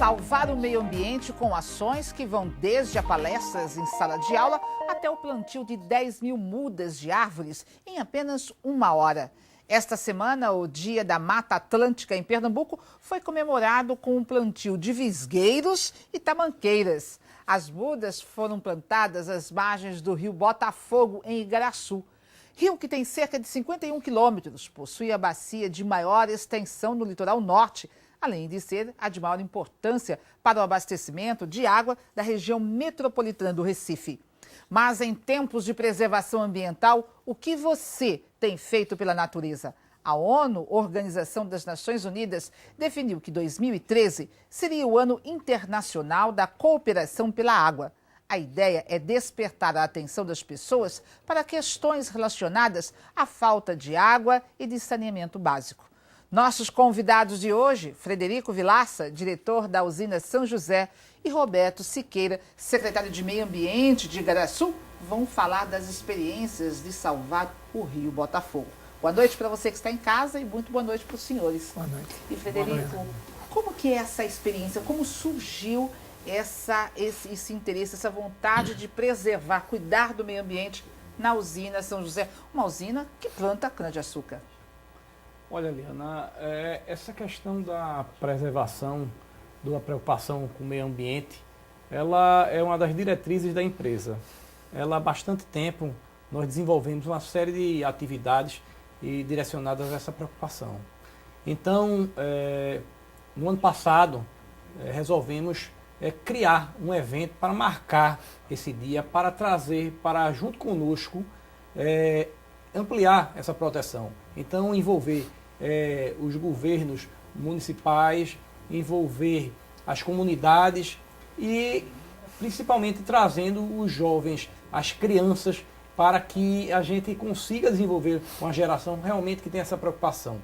Salvar o meio ambiente com ações que vão desde a palestras em sala de aula até o plantio de 10 mil mudas de árvores em apenas uma hora. Esta semana, o Dia da Mata Atlântica em Pernambuco foi comemorado com o plantio de visgueiros e tamanqueiras. As mudas foram plantadas às margens do rio Botafogo, em Igaraçu. Rio que tem cerca de 51 quilômetros, possui a bacia de maior extensão no litoral norte, além de ser a de maior importância para o abastecimento de água da região metropolitana do Recife. Mas em tempos de preservação ambiental, o que você tem feito pela natureza? A ONU, Organização das Nações Unidas, definiu que 2013 seria o ano internacional da cooperação pela água. A ideia é despertar a atenção das pessoas para questões relacionadas à falta de água e de saneamento básico. Nossos convidados de hoje, Frederico Vilaça, diretor da usina São José, e Roberto Siqueira, secretário de Meio Ambiente de Igaraçu, vão falar das experiências de salvar o rio Botafogo. Boa noite para você que está em casa e muito boa noite para os senhores. Boa noite. E Frederico, como que é essa experiência? Como surgiu esse interesse, essa vontade de preservar, cuidar do meio ambiente na usina São José? Uma usina que planta cana-de-açúcar. Olha, Liana, essa questão da preservação, da preocupação com o meio ambiente, ela é uma das diretrizes da empresa. Há bastante tempo nós desenvolvemos uma série de atividades direcionadas a essa preocupação. Então, no ano passado, resolvemos criar um evento para marcar esse dia, para trazer junto conosco, ampliar essa proteção. Então, envolver os governos municipais, envolver as comunidades e, principalmente, trazendo os jovens, as crianças, para que a gente consiga desenvolver uma geração realmente que tem essa preocupação.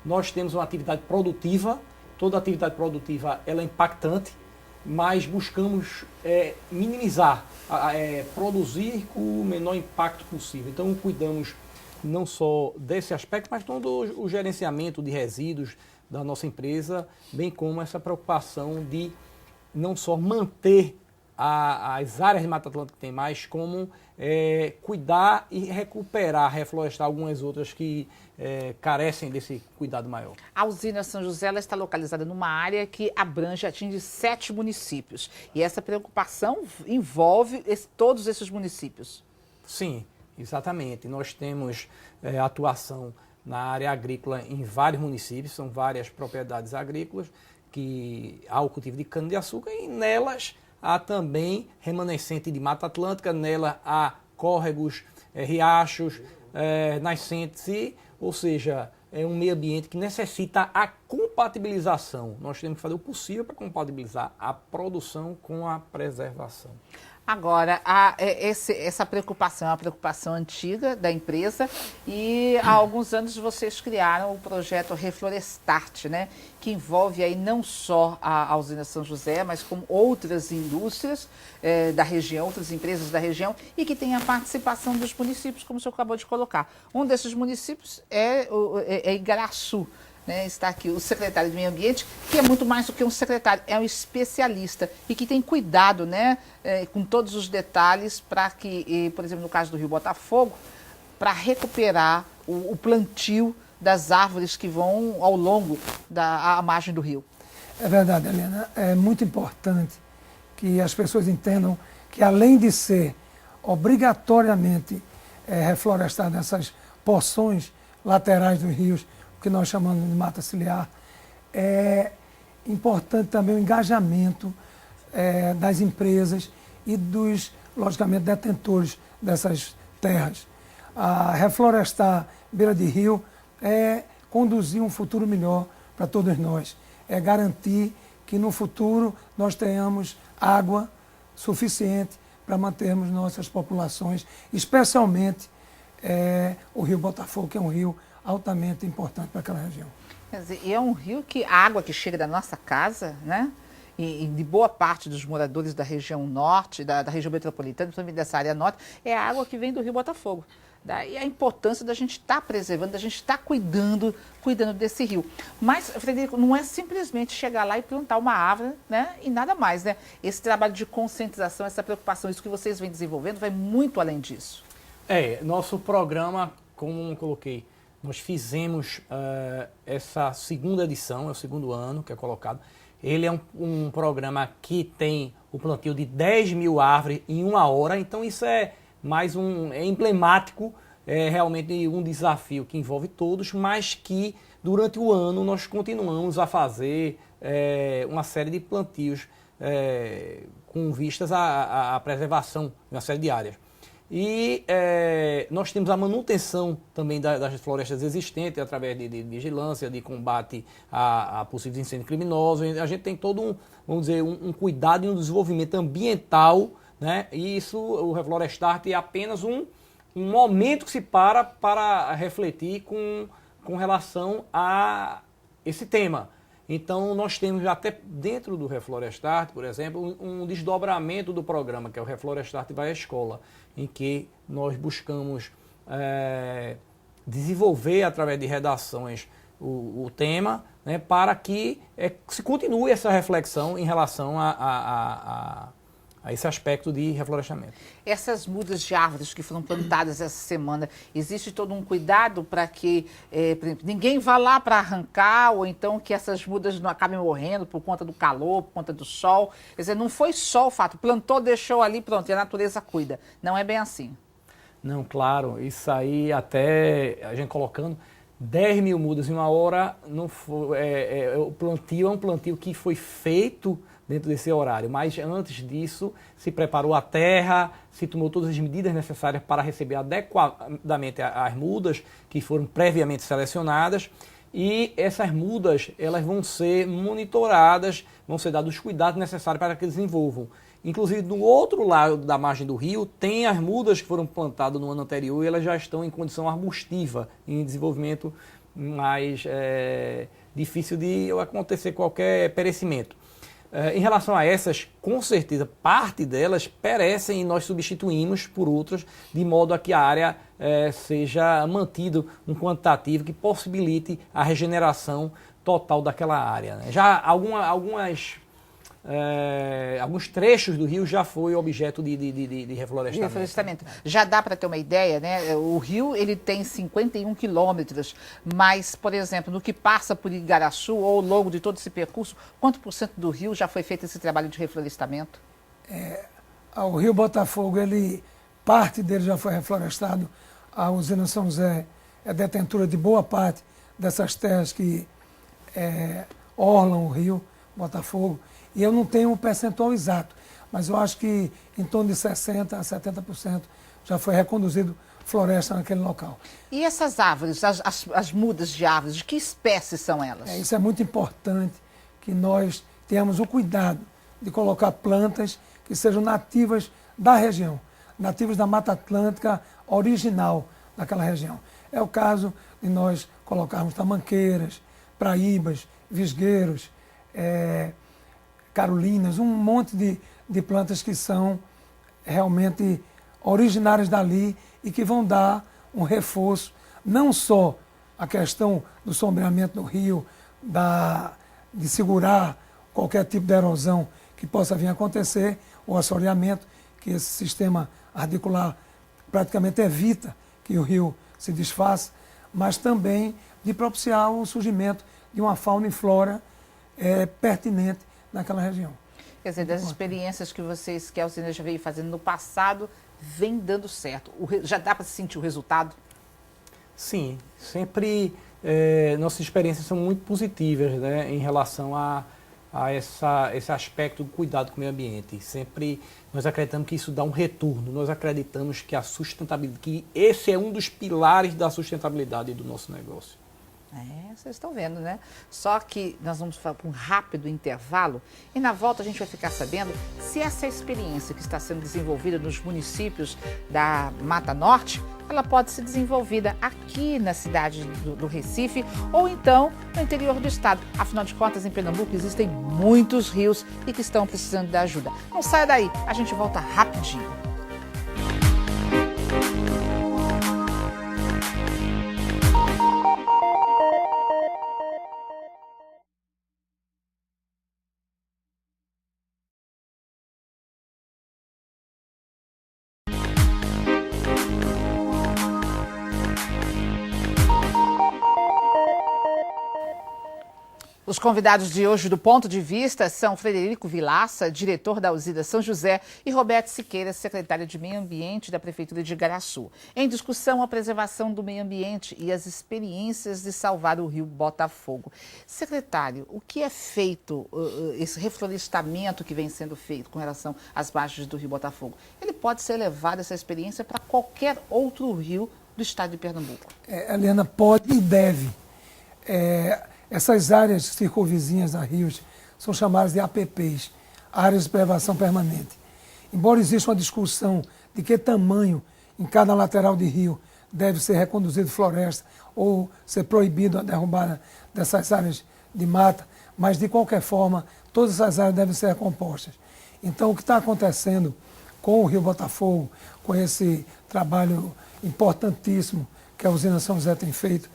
Nós temos uma atividade produtiva, toda atividade produtiva ela é impactante, mas buscamos minimizar, produzir com o menor impacto possível. Então, cuidamos não só desse aspecto, mas todo o gerenciamento de resíduos da nossa empresa, bem como essa preocupação de não só manter as áreas de Mata Atlântica que tem mais, como cuidar e recuperar, reflorestar algumas outras que carecem desse cuidado maior. A usina São José ela está localizada numa área que atinge 7 municípios. E essa preocupação envolve todos esses municípios. Sim, exatamente. Nós temos atuação na área agrícola em vários municípios, são várias propriedades agrícolas que há o cultivo de cana-de-açúcar e nelas há também remanescente de Mata Atlântica, nela há córregos, riachos, nascentes, ou seja, é um meio ambiente que necessita a compatibilização. Nós temos que fazer o possível para compatibilizar a produção com a preservação. Agora, essa preocupação é uma preocupação antiga da empresa e há alguns anos vocês criaram o projeto Reflorestarte, né? Que envolve aí não só a usina São José, mas como outras indústrias da região, outras empresas da região e que tem a participação dos municípios, como o senhor acabou de colocar. Um desses municípios é Igaraçu. Né, está aqui o secretário de Meio Ambiente, que é muito mais do que um secretário, é um especialista e que tem cuidado, né, com todos os detalhes para que, por exemplo, no caso do rio Botafogo, para recuperar o plantio das árvores que vão ao longo da margem do rio. É verdade, Helena. É muito importante que as pessoas entendam que, além de ser obrigatoriamente reflorestar nessas porções laterais dos rios, que nós chamamos de mata ciliar, é importante também o engajamento das empresas e dos, logicamente, detentores dessas terras. Reflorestar beira de rio é conduzir um futuro melhor para todos nós, é garantir que no futuro nós tenhamos água suficiente para mantermos nossas populações, especialmente o rio Botafogo, que é um rio altamente importante para aquela região. Quer dizer, e é um rio que a água que chega da nossa casa, né? E de boa parte dos moradores da região norte, da região metropolitana, principalmente dessa área norte, é a água que vem do rio Botafogo. e a importância da gente estar preservando, da gente estar cuidando desse rio. Mas, Frederico, não é simplesmente chegar lá e plantar uma árvore, né, e nada mais, né? Esse trabalho de conscientização, essa preocupação, isso que vocês vêm desenvolvendo, vai muito além disso. Nosso programa, como eu coloquei, nós fizemos essa segunda edição, é o segundo ano que é colocado. Ele é um programa que tem o plantio de 10 mil árvores em 1 hora, então isso é mais é emblemático, é realmente um desafio que envolve todos, mas que durante o ano nós continuamos a fazer uma série de plantios com vistas à preservação de uma série de áreas. E nós temos a manutenção também das florestas existentes através de vigilância, de combate a possíveis incêndios criminosos. A gente tem todo um cuidado e um desenvolvimento ambiental, né? E isso, o Reflorestarte é apenas um momento que se para refletir com relação a esse tema. Então, nós temos até dentro do Reflorestarte, por exemplo, um desdobramento do programa, que é o Reflorestarte vai à escola, em que nós buscamos desenvolver, através de redações, o tema, né, para que se continue essa reflexão em relação a esse aspecto de reflorestamento. Essas mudas de árvores que foram plantadas essa semana, existe todo um cuidado para que, por exemplo, ninguém vá lá para arrancar, ou então que essas mudas não acabem morrendo por conta do calor, por conta do sol? Quer dizer, não foi só o fato, plantou, deixou ali, pronto, e a natureza cuida. Não é bem assim. Não, claro, isso aí até a gente colocando 10 mil mudas em 1 hora, não foi, o plantio é um plantio que foi feito dentro desse horário, mas antes disso se preparou a terra, se tomou todas as medidas necessárias para receber adequadamente as mudas que foram previamente selecionadas, e essas mudas elas vão ser monitoradas, vão ser dados os cuidados necessários para que desenvolvam. Inclusive, do outro lado da margem do rio, tem as mudas que foram plantadas no ano anterior e elas já estão em condição arbustiva, em desenvolvimento mais difícil de acontecer qualquer perecimento. Em relação a essas, com certeza, parte delas perecem e nós substituímos por outras, de modo a que a área seja mantido um quantitativo que possibilite a regeneração total daquela área, né? Já alguns trechos do rio já foi objeto de reflorestamento. Já dá para ter uma ideia, né? O rio ele tem 51 quilômetros, mas, por exemplo, no que passa por Igaraçu ou ao longo de todo esse percurso, quanto por cento do rio já foi feito esse trabalho de reflorestamento? O Rio Botafogo, parte dele já foi reflorestado. A usina São José é detentora de boa parte dessas terras que orlam o Rio Botafogo. E eu não tenho um percentual exato, mas eu acho que em torno de 60% a 70% já foi reconduzido floresta naquele local. E essas árvores, as mudas de árvores, de que espécies são elas? Isso é muito importante, que nós tenhamos o cuidado de colocar plantas que sejam nativas da região, nativas da Mata Atlântica original daquela região. É o caso de nós colocarmos tamanqueiras, praíbas, visgueiros, carolinas, um monte de plantas que são realmente originárias dali e que vão dar um reforço, não só a questão do sombreamento do rio, de segurar qualquer tipo de erosão que possa vir a acontecer, ou assoreamento, que esse sistema articular praticamente evita que o rio se desfaça, mas também de propiciar o surgimento de uma fauna e flora pertinente naquela região. Quer dizer, das experiências que a usina já veio fazendo no passado, vem dando certo. Já dá para sentir o resultado? Sim, sempre nossas experiências são muito positivas, né, em relação a esse aspecto do cuidado com o meio ambiente. Sempre nós acreditamos que isso dá um retorno, nós acreditamos que a sustentabilidade, que esse é um dos pilares da sustentabilidade do nosso negócio. Vocês estão vendo, né? Só que nós vamos para um rápido intervalo e na volta a gente vai ficar sabendo se essa experiência que está sendo desenvolvida nos municípios da Mata Norte, ela pode ser desenvolvida aqui na cidade do Recife ou então no interior do estado. Afinal de contas, em Pernambuco existem muitos rios e que estão precisando da ajuda. Não saia daí, a gente volta rapidinho. Os convidados de hoje do Ponto de Vista são Frederico Vilaça, diretor da usina São José, e Roberto Siqueira, secretário de Meio Ambiente da Prefeitura de Igaraçu. Em discussão, a preservação do meio ambiente e as experiências de salvar o rio Botafogo. Secretário, o que é feito, esse reflorestamento que vem sendo feito com relação às margens do rio Botafogo? Ele pode ser levado, essa experiência, para qualquer outro rio do estado de Pernambuco? Helena, pode e deve. Essas áreas circunvizinhas a rios são chamadas de APPs, Áreas de Preservação Permanente. Embora exista uma discussão de que tamanho em cada lateral de rio deve ser reconduzido floresta ou ser proibido a derrubada dessas áreas de mata, mas de qualquer forma todas essas áreas devem ser recompostas. Então o que está acontecendo com o rio Botafogo, com esse trabalho importantíssimo que a usina São José tem feito,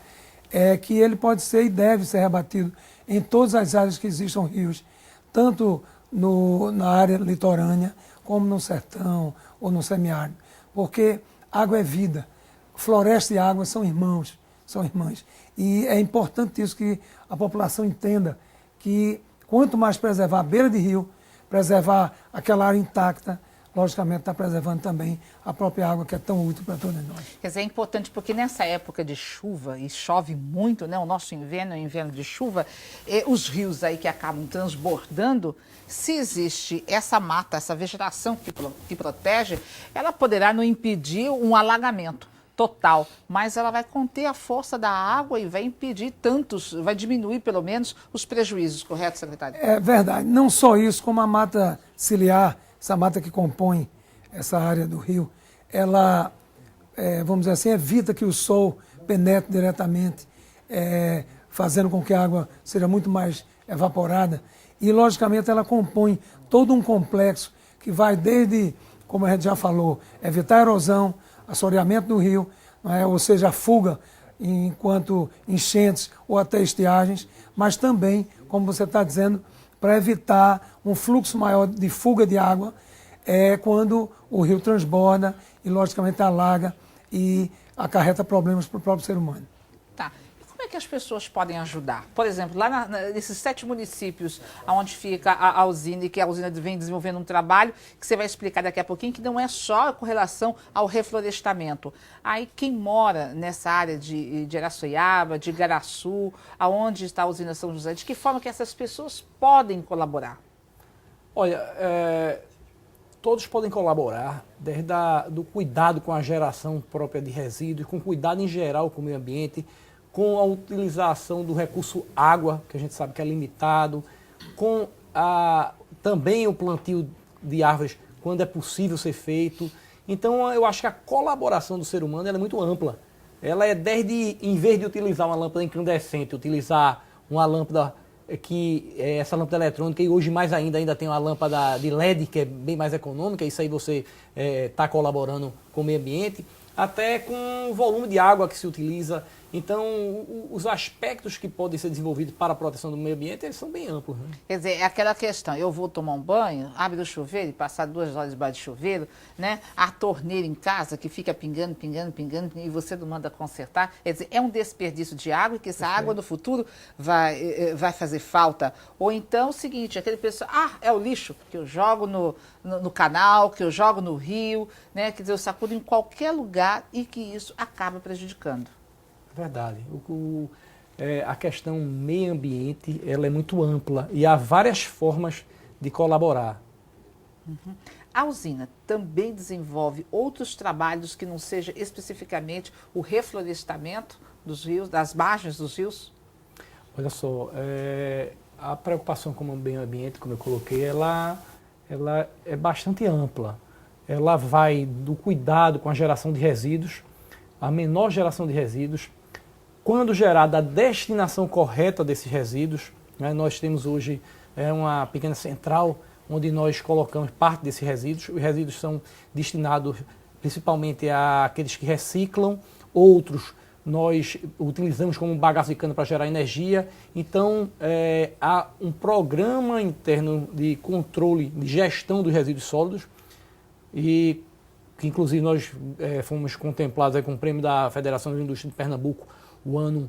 é que ele pode ser e deve ser rebatido em todas as áreas que existam rios, tanto na área litorânea, como no sertão ou no semiárido, porque água é vida, floresta e água são irmãos, são irmãs. E é importante isso que a população entenda, que quanto mais preservar a beira de rio, preservar aquela área intacta, logicamente está preservando também a própria água que é tão útil para todos nós. Quer dizer, é importante porque nessa época de chuva, e chove muito, né? O nosso inverno é um inverno de chuva, os rios aí que acabam transbordando, se existe essa mata, essa vegetação que protege, ela poderá não impedir um alagamento total, mas ela vai conter a força da água e vai impedir vai diminuir pelo menos os prejuízos, correto, secretário? É verdade, não só isso, como a mata ciliar, essa mata que compõe essa área do rio, ela, vamos dizer assim, evita que o sol penetre diretamente, fazendo com que a água seja muito mais evaporada. E, logicamente, ela compõe todo um complexo que vai desde, como a gente já falou, evitar a erosão, assoreamento do rio, ou seja, a fuga enquanto enchentes ou até estiagens, mas também, como você está dizendo, para evitar um fluxo maior de fuga de água quando o rio transborda e, logicamente, alaga e acarreta problemas para o próprio ser humano. Tá. E como é que as pessoas podem ajudar? Por exemplo, lá nesses 7 municípios onde fica a usina e que a usina vem desenvolvendo um trabalho que você vai explicar daqui a pouquinho, que não é só com relação ao reflorestamento. Aí quem mora nessa área de Araçoiaba, de Igaraçu, aonde está a usina São José, de que forma que essas pessoas podem colaborar? Olha, todos podem colaborar, desde do cuidado com a geração própria de resíduos, com cuidado em geral com o meio ambiente, com a utilização do recurso água, que a gente sabe que é limitado, com também o plantio de árvores quando é possível ser feito. Então, eu acho que a colaboração do ser humano ela é muito ampla. Ela é desde, em vez de utilizar uma lâmpada incandescente, utilizar uma lâmpada essa lâmpada eletrônica, e hoje mais ainda tem uma lâmpada de LED, que é bem mais econômica, isso aí você está colaborando com o meio ambiente, até com o volume de água que se utiliza. Então, os aspectos que podem ser desenvolvidos para a proteção do meio ambiente, eles são bem amplos. Né? Quer dizer, é aquela questão, eu vou tomar um banho, abre o chuveiro e passar 2 horas debaixo do chuveiro, né? A torneira em casa que fica pingando, pingando, pingando, e você não manda consertar. Quer dizer, é um desperdício de água e que essa água no futuro vai fazer falta. Ou então, o seguinte, aquele pessoal, é o lixo que eu jogo no canal, que eu jogo no rio, né? Quer dizer, eu sacudo em qualquer lugar e que isso acaba prejudicando. Verdade. A questão meio ambiente ela é muito ampla e há várias formas de colaborar. Uhum. A usina também desenvolve outros trabalhos que não seja especificamente o reflorestamento dos rios, das margens dos rios? Olha só, a preocupação com o meio ambiente, como eu coloquei, ela é bastante ampla. Ela vai do cuidado com a geração de resíduos, a menor geração de resíduos, quando gerada a destinação correta desses resíduos, né, nós temos hoje uma pequena central onde nós colocamos parte desses resíduos. Os resíduos são destinados principalmente àqueles que reciclam, outros nós utilizamos como bagaço de cana para gerar energia. Então, há um programa interno de controle, de gestão dos resíduos sólidos, e que inclusive nós fomos contemplados com o prêmio da Federação da Indústria de Pernambuco o ano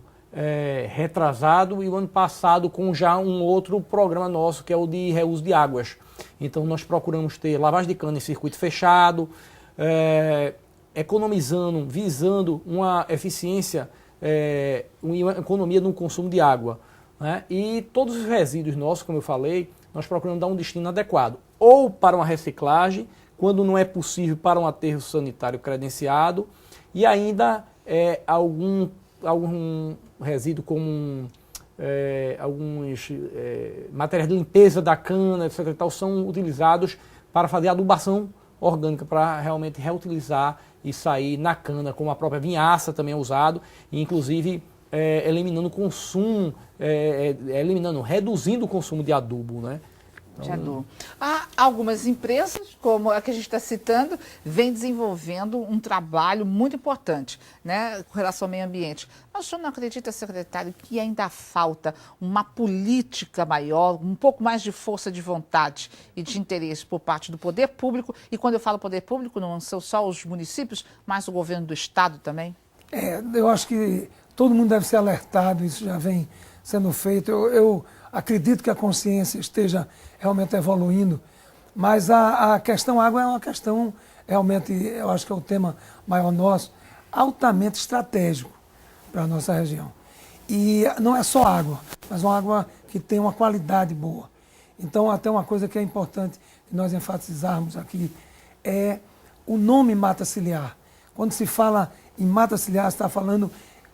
retrasado e o ano passado com já um outro programa nosso, que é o de reuso de águas. Então nós procuramos ter lavagem de cana em circuito fechado, economizando, visando uma eficiência, uma economia no consumo de água, né? E todos os resíduos nossos, como eu falei, nós procuramos dar um destino adequado, ou para uma reciclagem, quando não é possível para um aterro sanitário credenciado, e ainda algum resíduo como alguns materiais de limpeza da cana, etc. e tal, são utilizados para fazer adubação orgânica, para realmente reutilizar e sair na cana, como a própria vinhaça também é usado, e inclusive eliminando o consumo, reduzindo o consumo de adubo, né? De adubo. Há algumas empresas, como a que a gente está citando, vêm desenvolvendo um trabalho muito importante, né, com relação ao meio ambiente. Mas o senhor não acredita, secretário, que ainda falta uma política maior, um pouco mais de força de vontade e de interesse por parte do poder público? E quando eu falo poder público, não são só os municípios, mas o governo do estado também? Eu acho que todo mundo deve ser alertado, isso já vem sendo feito. Eu acredito que a consciência esteja realmente evoluindo, mas a questão água é uma questão, realmente, eu acho que é o tema maior nosso, altamente estratégico para a nossa região. E não é só água, mas uma água que tem uma qualidade boa. Então, até uma coisa que é importante que nós enfatizarmos aqui é o nome mata ciliar. Quando se fala em mata ciliar, está falando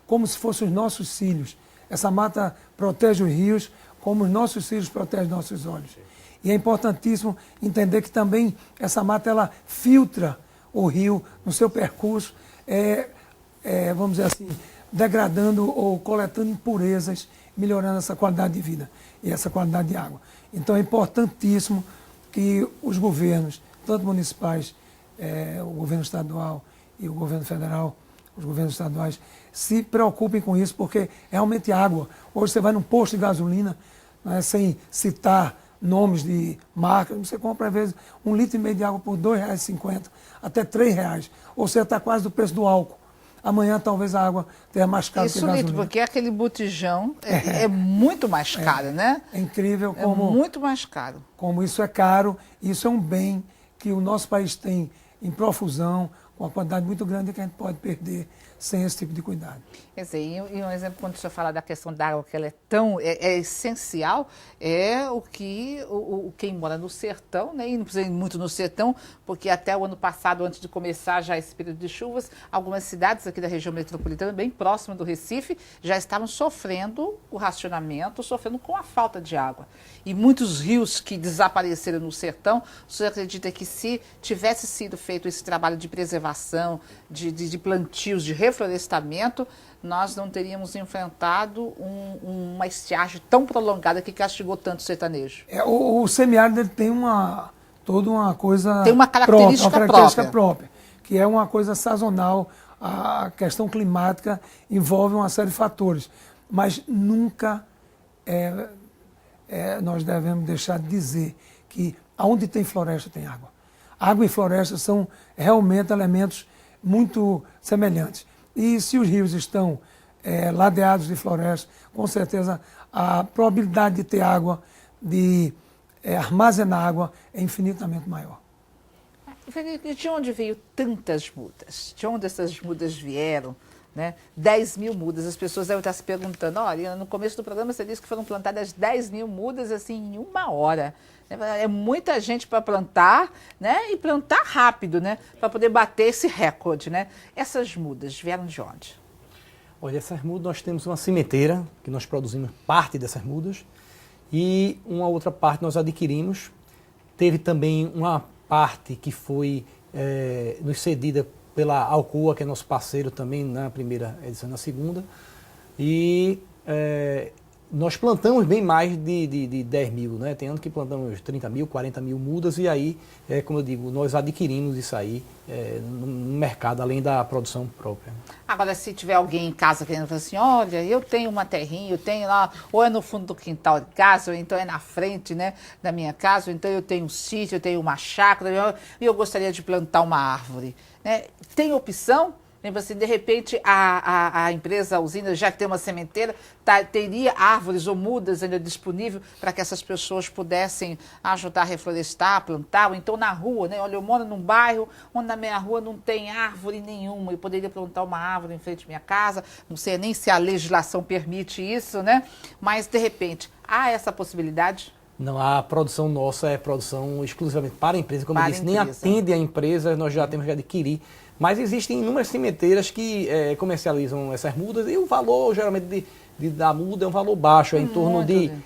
como se fossem os nossos cílios. Essa mata protege os rios, como os nossos cílios protegem nossos olhos. E é importantíssimo entender que também essa mata ela filtra o rio no seu percurso, vamos dizer assim, degradando ou coletando impurezas, melhorando essa qualidade de vida e essa qualidade de água. Então é importantíssimo que os governos, tanto municipais, o governo estadual e o governo federal, os governos estaduais, se preocupem com isso, porque realmente água. Hoje você vai num posto de gasolina, né, sem citar nomes de marcas, você compra às vezes 1,5 litro de água por R$ 2,50 até R$ 3, ou seja, está quase do preço do álcool. Amanhã talvez a água tenha mais caro que a gasolina. Isso, porque aquele botijão é muito mais caro, né? É incrível como... É muito mais caro. Como isso é caro, isso é um bem que o nosso país tem em profusão, com uma quantidade muito grande que a gente pode perder sem esse tipo de cuidado. Quer dizer, e um exemplo, quando o senhor fala da questão da água, que ela é tão essencial, é o que quem mora no sertão, né, e não precisa ir muito no sertão, porque até o ano passado, antes de começar já esse período de chuvas, algumas cidades aqui da região metropolitana, bem próxima do Recife, já estavam sofrendo o racionamento, sofrendo com a falta de água. E muitos rios que desapareceram no sertão, o senhor acredita que se tivesse sido feito esse trabalho de preservação, de plantios, de reflorestamento, nós não teríamos enfrentado uma estiagem tão prolongada que castigou tanto o sertanejo? O semiárido tem toda uma coisa... Tem uma característica própria, que é uma coisa sazonal. A questão climática envolve uma série de fatores, mas nunca nós devemos deixar de dizer que onde tem floresta tem água. Água e floresta são realmente elementos muito semelhantes. E se os rios estão ladeados de floresta, com certeza a probabilidade de ter água, de armazenar água, é infinitamente maior. De onde veio tantas mudas? De onde essas mudas vieram? Né? 10 mil mudas. As pessoas devem estar se perguntando, olha, no começo do programa você disse que foram plantadas 10 mil mudas assim, em 1 hora. É muita gente para plantar, né? E plantar rápido, né? Para poder bater esse recorde, né? Essas mudas vieram de onde? Olha, essas mudas, nós temos uma cimenteira, que nós produzimos parte dessas mudas, e uma outra parte nós adquirimos. Teve também uma parte que foi nos cedida pela Alcoa, que é nosso parceiro também na primeira edição e na segunda. E nós plantamos bem mais de 10 mil, né? Tem ano que plantamos 30 mil, 40 mil mudas, e aí, como eu digo, nós adquirimos isso aí no mercado, além da produção própria. Agora, se tiver alguém em casa querendo falar assim, olha, eu tenho uma terrinha, eu tenho lá, ou é no fundo do quintal de casa, ou então é na frente, né, da minha casa, ou então eu tenho um sítio, eu tenho uma chácara, e eu gostaria de plantar uma árvore, né? Tem opção? Lembra assim, de repente a empresa, a usina, já que tem uma sementeira, teria árvores ou mudas ainda disponível para que essas pessoas pudessem ajudar a reflorestar, plantar, ou então na rua, né? Olha, eu moro num bairro onde na minha rua não tem árvore nenhuma, eu poderia plantar uma árvore em frente à minha casa, não sei nem se a legislação permite isso, né? Mas, de repente, há essa possibilidade? Não, a produção nossa é produção exclusivamente para a empresa. Como eu disse, nem atende a empresa, nós já temos que adquirir. Mas existem inúmeras sementeiras que comercializam essas mudas e o valor, geralmente, da muda é um valor baixo, é em torno de R$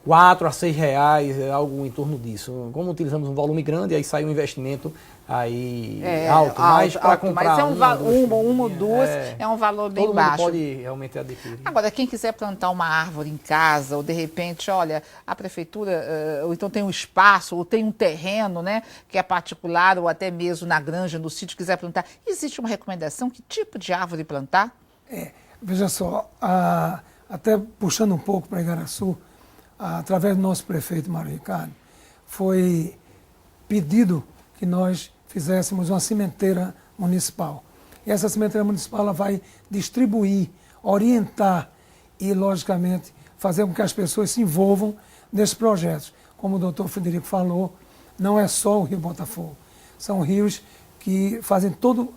4 a R$ 6, algo em torno disso. Como utilizamos um volume grande, aí sai um investimento aí alto, mas para comprar mas é uma ou duas é um valor bem todo baixo. Mundo pode realmente adquirir. Agora, quem quiser plantar uma árvore em casa, ou de repente, olha, a prefeitura, ou então tem um espaço, ou tem um terreno, né, que é particular, ou até mesmo na granja, no sítio, quiser plantar, existe uma recomendação? Que tipo de árvore plantar? Veja só, até puxando um pouco para Igaraçu, através do nosso prefeito Mário Ricardo, foi pedido que nós fizéssemos uma cimenteira municipal. E essa cimenteira municipal ela vai distribuir, orientar e, logicamente, fazer com que as pessoas se envolvam nesses projetos. Como o doutor Frederico falou, não é só o Rio Botafogo, são rios que fazem todo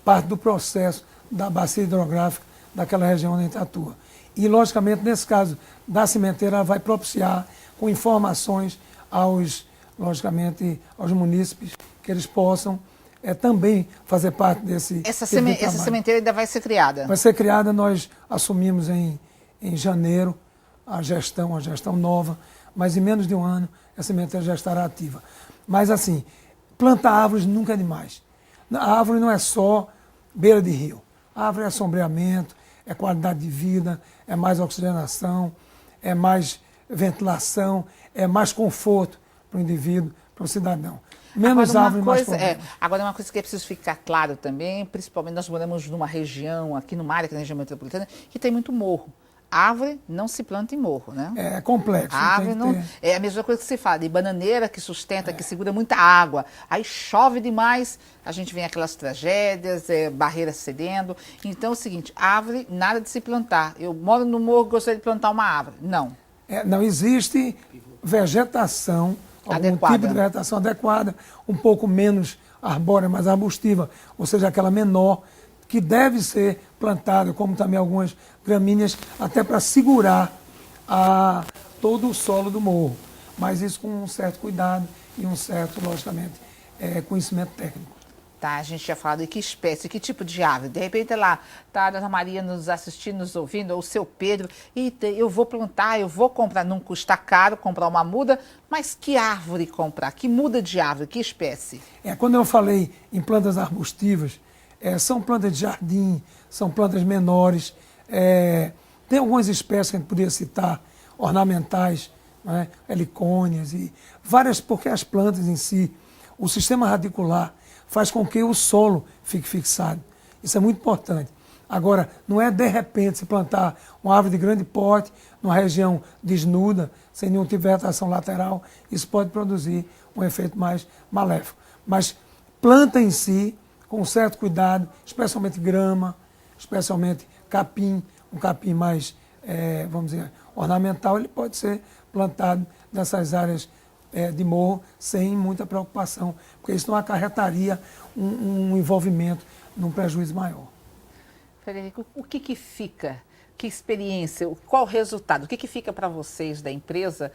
parte do processo da bacia hidrográfica daquela região onde a gente atua. E, logicamente, nesse caso da cimenteira, ela vai propiciar com informações logicamente, aos munícipes, que eles possam também fazer parte desse Essa sementeira ainda vai ser criada? Vai ser criada, nós assumimos em janeiro a gestão nova, mas em menos de um ano a sementeira já estará ativa. Mas assim, plantar árvores nunca é demais. A árvore não é só beira de rio. A árvore é sombreamento, é qualidade de vida, é mais oxigenação, é mais ventilação, é mais conforto para o indivíduo, para o cidadão. Menos árvore, mais problema. Agora, uma coisa que é preciso ficar claro também, principalmente nós moramos numa região, aqui numa área, que é a região metropolitana, que tem muito morro. Árvore não se planta em morro, né? É complexo. Árvore não, é a mesma coisa que se fala, de bananeira que sustenta, que segura muita água. Aí chove demais, a gente vem aquelas tragédias, barreiras cedendo. Então é o seguinte, árvore, nada de se plantar. Eu moro no morro, gostaria de plantar uma árvore. Não. Não existe vegetação, algum tipo de vegetação adequada, um pouco menos arbórea, mais arbustiva, ou seja, aquela menor, que deve ser plantada, como também algumas gramíneas, até para segurar todo o solo do morro. Mas isso com um certo cuidado e um certo, logicamente, conhecimento técnico. Tá, a gente tinha falado de que espécie, que tipo de árvore. De repente lá está a Dona Maria nos assistindo, nos ouvindo, ou o seu Pedro, e eu vou plantar, eu vou comprar, não custa caro comprar uma muda, mas que árvore comprar? Que muda de árvore, que espécie? Quando eu falei em plantas arbustivas, são plantas de jardim, são plantas menores, tem algumas espécies que a gente poderia citar, ornamentais, né, helicônias e várias, porque as plantas em si, o sistema radicular faz com que o solo fique fixado. Isso é muito importante. Agora, não é de repente se plantar uma árvore de grande porte, numa região desnuda, sem nenhum tipo de vegetação lateral, isso pode produzir um efeito mais maléfico. Mas planta em si, com certo cuidado, especialmente grama, especialmente capim, um capim mais, vamos dizer, ornamental, ele pode ser plantado nessas áreas de morro sem muita preocupação, porque isso não acarretaria um envolvimento num prejuízo maior. Frederico, o que fica? Que experiência, qual o resultado? O que fica para vocês da empresa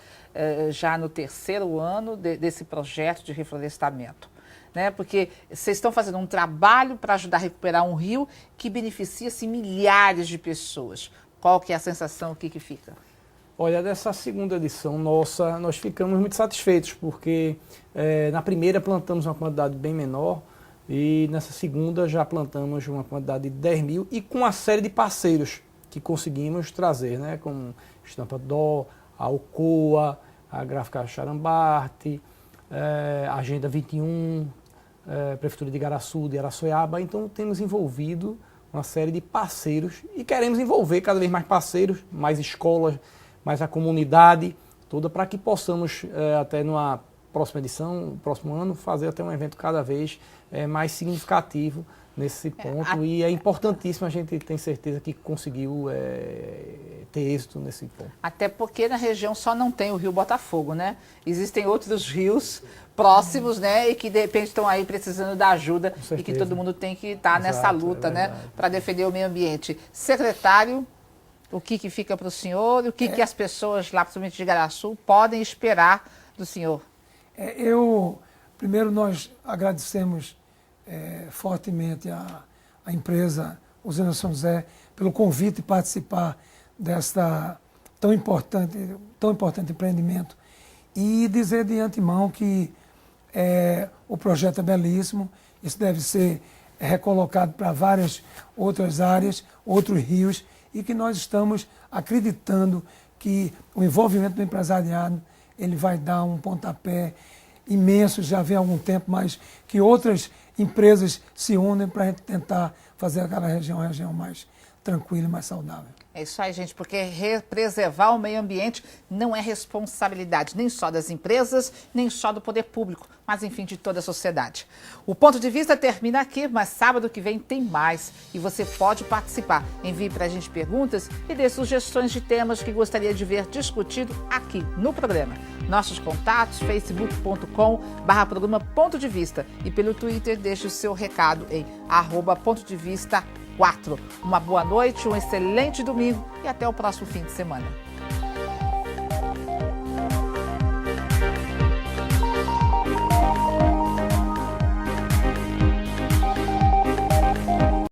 já no terceiro ano desse projeto de reflorestamento? Né? Porque vocês estão fazendo um trabalho para ajudar a recuperar um rio que beneficia-se milhares de pessoas. Qual que é a sensação, o que fica? Olha, dessa segunda edição nossa, nós ficamos muito satisfeitos, porque na primeira plantamos uma quantidade bem menor e nessa segunda já plantamos uma quantidade de 10 mil e com uma série de parceiros que conseguimos trazer, né, como Estampa Dó, a Alcoa, a Gráfica Charambarte, a Agenda 21, Prefeitura de Igaraçu, de Araçoiaba. Então temos envolvido uma série de parceiros e queremos envolver cada vez mais parceiros, mais escolas, mais a comunidade toda, para que possamos, até numa próxima edição, no próximo ano, fazer até um evento cada vez mais significativo nesse ponto e é importantíssimo, a gente tem certeza que conseguiu ter êxito nesse ponto. Até porque na região só não tem o Rio Botafogo, né? Existem outros rios próximos, né? E que de repente estão aí precisando da ajuda e que todo mundo tem que estar nessa luta, né? Para defender o meio ambiente. Secretário, o que fica para o senhor? O que as pessoas lá, principalmente de Igaraçu, podem esperar do senhor? Primeiro nós agradecemos fortemente a empresa Usina São José pelo convite de participar desta tão importante empreendimento e dizer de antemão que o projeto é belíssimo, isso deve ser recolocado para várias outras áreas, outros rios, e que nós estamos acreditando que o envolvimento do empresariado ele vai dar um pontapé imenso, já vem há algum tempo, mas que outras empresas se unem para a gente tentar fazer aquela região uma região mais tranquila e mais saudável. É isso aí, gente, porque preservar o meio ambiente não é responsabilidade nem só das empresas, nem só do poder público, mas, enfim, de toda a sociedade. O Ponto de Vista termina aqui, mas sábado que vem tem mais e você pode participar. Envie para a gente perguntas e dê sugestões de temas que gostaria de ver discutido aqui no programa. Nossos contatos, facebook.com/programa Ponto de Vista e pelo Twitter, deixe o seu recado em @PontoDeVista4. Uma boa noite, um excelente domingo e até o próximo fim de semana.